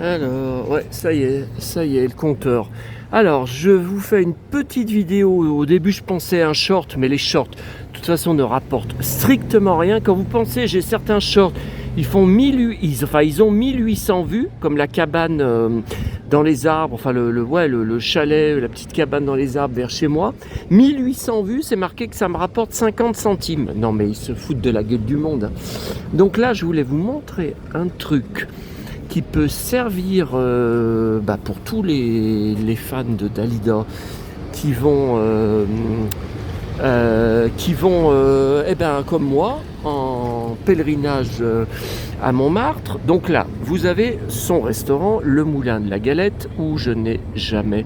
Alors, ouais, ça y est, le compteur. Alors, je vous fais une petite vidéo. Au début, je pensais à un short, mais les shorts, de toute façon, ne rapportent strictement rien. Quand vous pensez, j'ai certains shorts, ils font ils ont 1800 vues, comme la cabane dans les arbres, enfin le chalet, la petite cabane dans les arbres vers chez moi. 1800 vues, c'est marqué que ça me rapporte 50 centimes. Non, mais ils se foutent de la gueule du monde. Donc là, je voulais vous montrer un truc qui peut servir pour tous les fans de Dalida qui vont comme moi en pèlerinage à Montmartre. Donc là, vous avez son restaurant, le Moulin de la Galette, où je n'ai jamais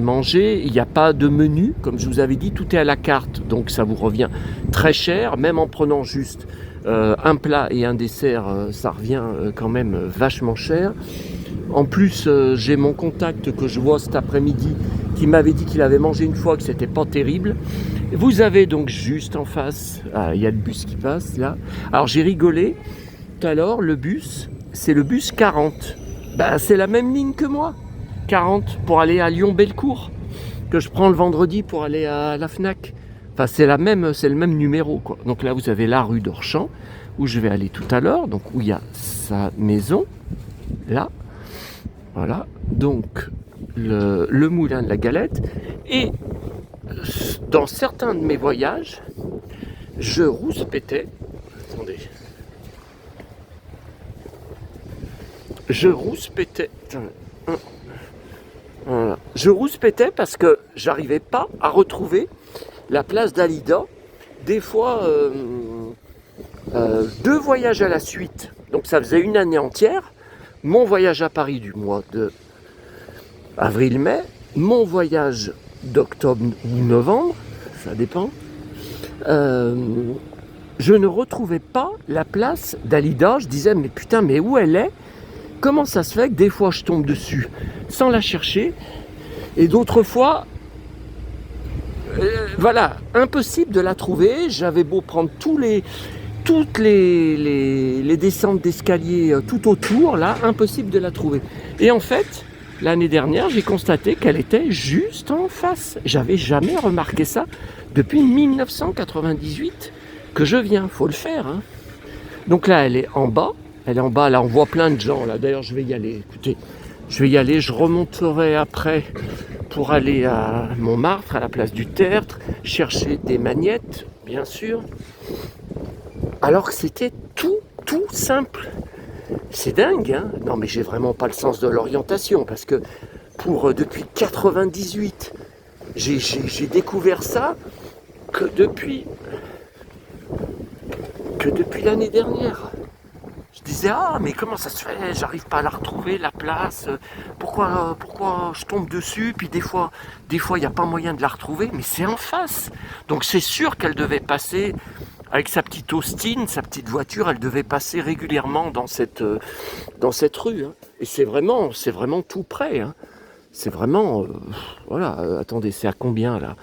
mangé. Il n'y a pas de menu, comme je vous avais dit, tout est à la carte, donc ça vous revient très cher, même en prenant juste un plat et un dessert, ça revient quand même vachement cher. En plus, j'ai mon contact que je vois cet après-midi qui m'avait dit qu'il avait mangé une fois, que c'était pas terrible. Vous avez donc juste en face, il y a le bus qui passe là. Alors j'ai rigolé tout à l'heure, le bus, c'est le bus 40. C'est la même ligne que moi. 40 pour aller à Lyon-Bellecour, que je prends le vendredi pour aller à la Fnac. Enfin, c'est le même numéro, quoi. Donc là, vous avez la rue d'Orchamps, où je vais aller tout à l'heure, donc où il y a sa maison, là. Voilà. Donc, le Moulin de la Galette. Et dans certains de mes voyages, je rouspétais. Attendez. Je rouspétais. Voilà. Je rouspétais parce que j'arrivais pas à retrouver la place Dalida. Des fois, 2 voyages à la suite. Donc ça faisait une année entière. Mon voyage à Paris du mois de avril-mai. Mon voyage d'octobre ou novembre. Ça dépend. Je ne retrouvais pas la place Dalida. Je disais, mais putain, mais où elle est? Comment ça se fait que des fois je tombe dessus sans la chercher et d'autres fois, voilà, impossible de la trouver. J'avais beau prendre toutes les descentes d'escalier tout autour, là, impossible de la trouver. Et en fait, l'année dernière, j'ai constaté qu'elle était juste en face. J'avais jamais remarqué ça depuis 1998 que je viens. Faut le faire, hein. Donc là, elle est en bas. Elle est en bas, là on voit plein de gens là. D'ailleurs je vais y aller, écoutez, je vais y aller, je remonterai après pour aller à Montmartre, à la place du Tertre, chercher des magnettes, bien sûr. Alors que c'était tout simple. C'est dingue, hein. Non mais j'ai vraiment pas le sens de l'orientation, parce que depuis 98, j'ai découvert ça que depuis l'année dernière. Je disais, mais comment ça se fait? J'arrive pas à la retrouver, la place. Pourquoi je tombe dessus? Puis des fois, il n'y a pas moyen de la retrouver, mais c'est en face. Donc c'est sûr qu'elle devait passer avec sa petite Austin, sa petite voiture, elle devait passer régulièrement dans cette rue, hein. Et c'est vraiment tout près, hein. C'est vraiment, voilà. Attendez, c'est à combien là?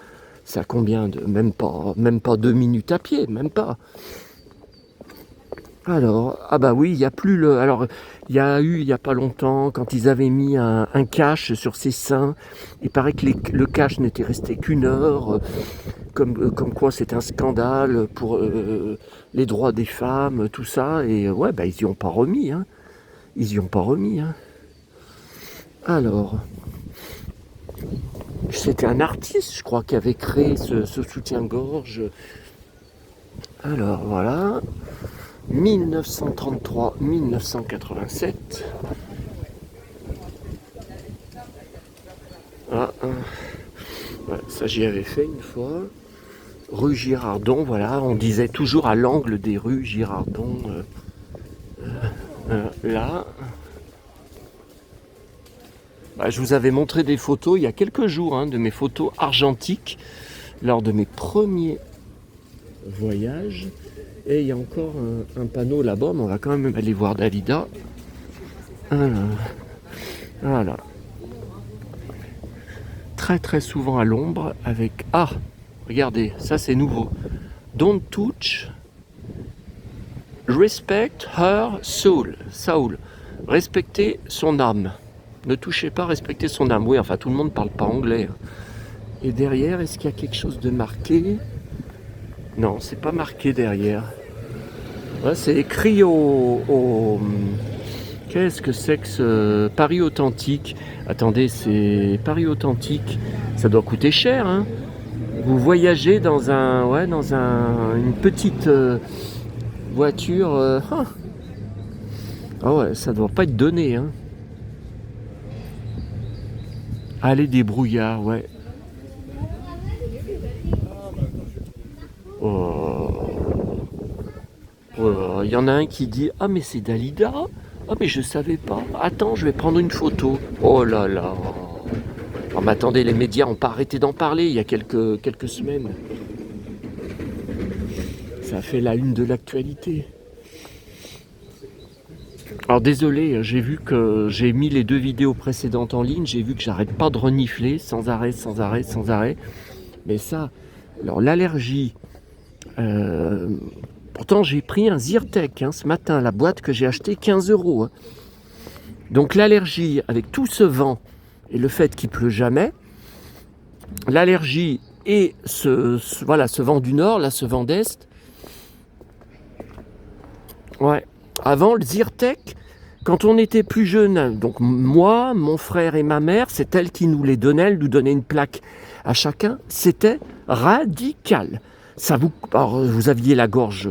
C'est à combien de même pas 2 minutes à pied, même pas. Alors, oui, il n'y a plus le... Alors, il y a eu, il n'y a pas longtemps, quand ils avaient mis un cache sur ses seins, il paraît que le cache n'était resté qu'une heure, comme quoi c'est un scandale pour les droits des femmes, tout ça, et ouais, ils y ont pas remis, hein. Ils y ont pas remis, hein. Alors, c'était un artiste, je crois, qui avait créé ce soutien-gorge. Alors, voilà... 1933-1987. Ouais, ça j'y avais fait une fois. Rue Girardon, voilà, on disait toujours à l'angle des rues Girardon. Là. Je vous avais montré des photos il y a quelques jours, hein, de mes photos argentiques lors de mes premiers voyages. Et il y a encore un panneau là-bas, mais on va quand même aller voir Dalida. Voilà. Très souvent à l'ombre avec... regardez, ça c'est nouveau. Don't touch Respect her soul. Soul. Respectez son âme. Ne touchez pas, respectez son âme. Oui, enfin, tout le monde ne parle pas anglais. Et derrière, est-ce qu'il y a quelque chose de marqué? Non, c'est pas marqué derrière. Ouais, c'est écrit Qu'est-ce que c'est que ce Paris authentique? Attendez, c'est Paris authentique. Ça doit coûter cher, hein? Vous voyagez dans une petite voiture. Ah ouais, ça doit pas être donné, hein? Allée des brouillards, ouais. Oh. Oh, il y en a un qui dit « Ah mais c'est Dalida? Ah mais je savais pas. Attends, je vais prendre une photo. » Oh là là. Oh, mais attendez, les médias n'ont pas arrêté d'en parler il y a quelques semaines. Ça fait la une de l'actualité. Alors désolé, j'ai vu que j'ai mis les 2 vidéos précédentes en ligne, j'ai vu que j'arrête pas de renifler sans arrêt. Mais ça, alors l'allergie, pourtant j'ai pris un Zyrtec ce matin, la boîte que j'ai acheté 15 €. Hein. Donc l'allergie avec tout ce vent et le fait qu'il pleut jamais, l'allergie et ce vent du nord, là, ce vent d'est. Ouais. Avant le Zyrtec, quand on était plus jeune, donc moi, mon frère et ma mère, c'est elle qui nous les donnait, elle nous donnait une plaque à chacun, c'était radical. Alors, vous aviez la gorge,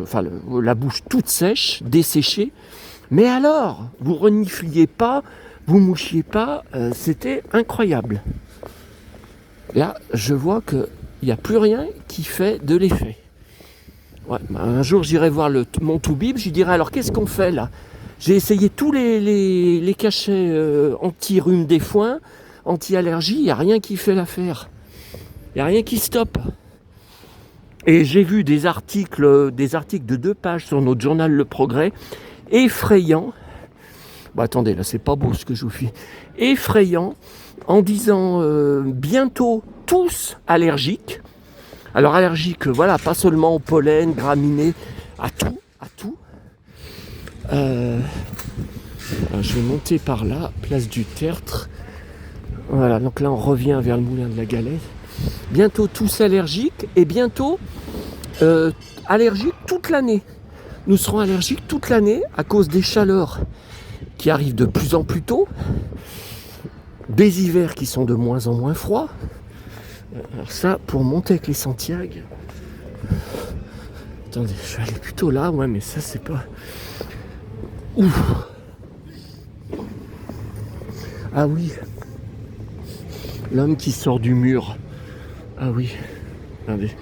la bouche toute sèche, desséchée, mais alors, vous renifliez pas, vous mouchiez pas, c'était incroyable. Là, je vois qu'il n'y a plus rien qui fait de l'effet. Ouais, un jour, j'irai voir mon Toubib, je lui dirai alors qu'est-ce qu'on fait là? J'ai essayé tous les cachets anti-rhume des foins, anti-allergie, il n'y a rien qui fait l'affaire. Il n'y a rien qui stoppe. Et j'ai vu des articles de 2 pages sur notre journal Le Progrès, effrayants. Bon, attendez, là, c'est pas beau ce que je vous fais. Effrayant, en disant bientôt tous allergiques. Alors allergiques, voilà, pas seulement au pollen, graminées, à tout. Je vais monter par là, place du Tertre. Voilà, donc là on revient vers le moulin de la Galette. Bientôt tous allergiques et bientôt allergiques toute l'année. Nous serons allergiques toute l'année à cause des chaleurs qui arrivent de plus en plus tôt, des hivers qui sont de moins en moins froids. Alors ça, pour monter avec les Santiago. Attendez, je vais aller plutôt là, ouais, mais ça c'est pas... Ouf. Ah oui. L'homme qui sort du mur. Ah oui. Attendez.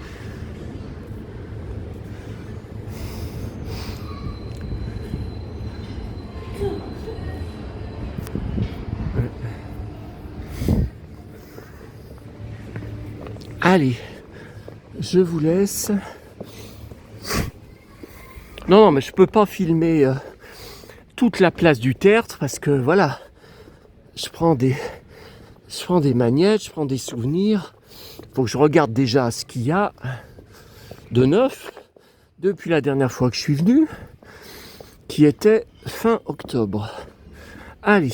Allez, je vous laisse. Non, mais je peux pas filmer toute la place du Tertre parce que voilà, je prends des magnettes, je prends des souvenirs. Faut que je regarde déjà ce qu'il y a de neuf depuis la dernière fois que je suis venu, qui était fin octobre. Allez.